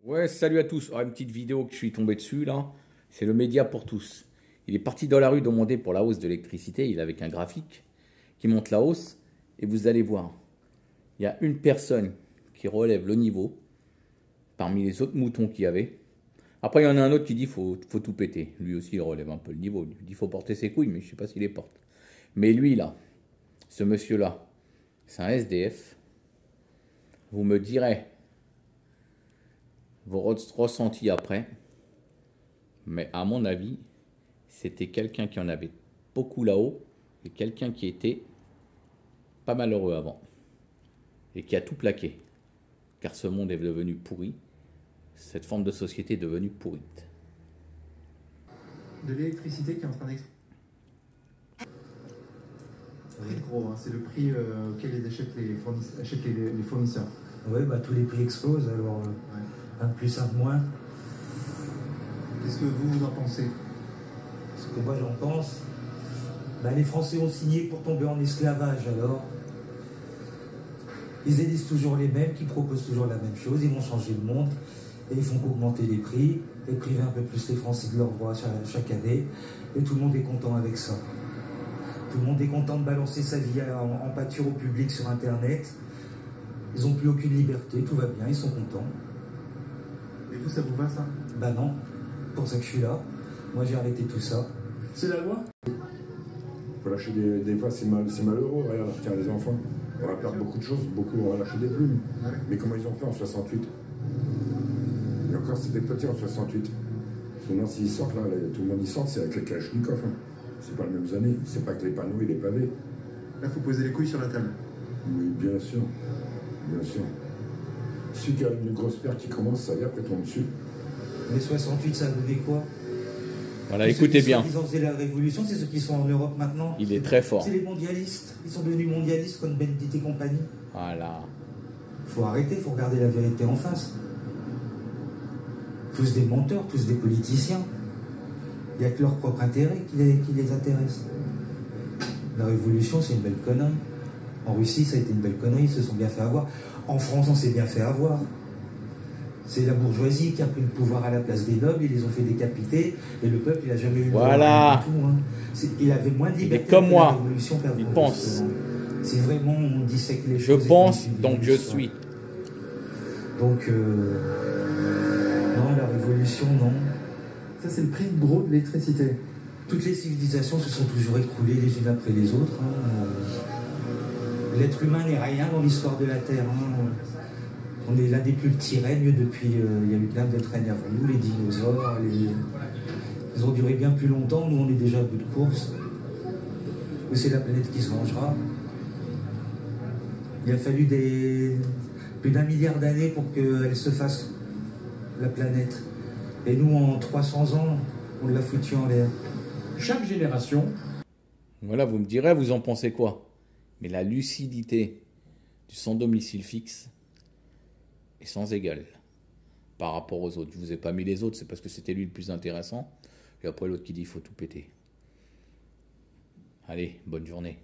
Ouais, salut à tous. Une petite vidéo que je suis tombé dessus là. C'est le média pour tous. Il est parti dans la rue demander pour la hausse de l'électricité. Il est avec un graphique qui montre la hausse. Et vous allez voir, il y a une personne qui relève le niveau parmi les autres moutons qu'il y avait. Après, il y en a un autre qui dit faut tout péter. Lui aussi, il relève un peu le niveau. Il dit faut porter ses couilles, mais je ne sais pas s'il les porte. Mais lui là, ce monsieur-là, c'est un SDF. Vous me direz vos ressentis après. Mais à mon avis, c'était quelqu'un qui en avait beaucoup là-haut et quelqu'un qui était pas malheureux avant et qui a tout plaqué. Car ce monde est devenu pourri, cette forme de société est devenue pourrite. De l'électricité qui est en train d'exploser. C'est gros, hein, c'est le prix auquel ils achètent les fournisseurs. Oui, bah, tous les prix explosent, alors un de plus, un de moins. Qu'est-ce que vous en pensez? Ce que moi j'en pense, bah, les Français ont signé pour tomber en esclavage, alors ils élisent toujours les mêmes, qui proposent toujours la même chose, ils vont changer le monde, et ils font qu'augmenter les prix, et priver un peu plus les Français de leurs droits chaque année, et tout le monde est content avec ça. Tout le monde est content de balancer sa vie en pâture au public sur Internet. Ils n'ont plus aucune liberté, tout va bien, ils sont contents. Et vous, ça vous va ça? Bah non, pour ça que je suis là. Moi j'ai arrêté tout ça. C'est la loi? Faut lâcher des fois, c'est malheureux, regarde, tiens, les enfants. On va perdre beaucoup de choses, beaucoup on va lâcher des plumes. Ouais. Mais comment ils ont fait en 68? Et encore, c'était petit en 68. Maintenant, s'ils sortent, là, tout le monde y sort, c'est avec les Kalachnikov. Hein. C'est pas les mêmes années, c'est pas que les panneaux et les pavés. Là, faut poser les couilles sur la table. Oui, bien sûr. Bien sûr. Celui qui a une grosse paire qui commence, ça y est, après tombe dessus. Mais 68, ça a donné quoi? Voilà, écoutez bien. Ils ont fait la révolution, c'est ceux qui sont en Europe maintenant. Il est très fort. C'est les mondialistes. Ils sont devenus mondialistes comme Benedict et compagnie. Voilà. Faut arrêter, faut regarder la vérité en face. Tous des menteurs, tous des politiciens. Il n'y a que leur propre intérêt qui les intéresse. La révolution, c'est une belle connerie. En Russie, ça a été une belle connerie, ils se sont bien fait avoir. En France, on s'est bien fait avoir. C'est la bourgeoisie qui a pris le pouvoir à la place des nobles, ils les ont fait décapiter, et le peuple, il n'a jamais eu le Voilà. pouvoir du tout. Hein. Il avait moins de liberté comme que moi. la révolution qu'avant. Il pense. Si vraiment on dissèque les Je choses... pense, donc je suis. Donc, non, la révolution, non. Ça, c'est le prix gros de l'électricité. Toutes les civilisations se sont toujours écroulées les unes après les autres. Hein. L'être humain n'est rien dans l'histoire de la Terre. Hein. On est l'un des plus petits règnes depuis... il y a eu plein d'autres règnes avant nous, les dinosaures, ils ont duré bien plus longtemps. Nous, on est déjà à bout de course. Mais c'est la planète qui se vengera. Il a fallu plus d'1 milliard d'années pour qu'elle se fasse, la planète. Et nous, en 300 ans, on l'a foutu en l'air. Chaque génération... Voilà, vous me direz, vous en pensez quoi? Mais la lucidité du sans domicile fixe est sans égal par rapport aux autres. Je vous ai pas mis les autres, c'est parce que c'était lui le plus intéressant. Et après l'autre qui dit il faut tout péter. Allez, bonne journée.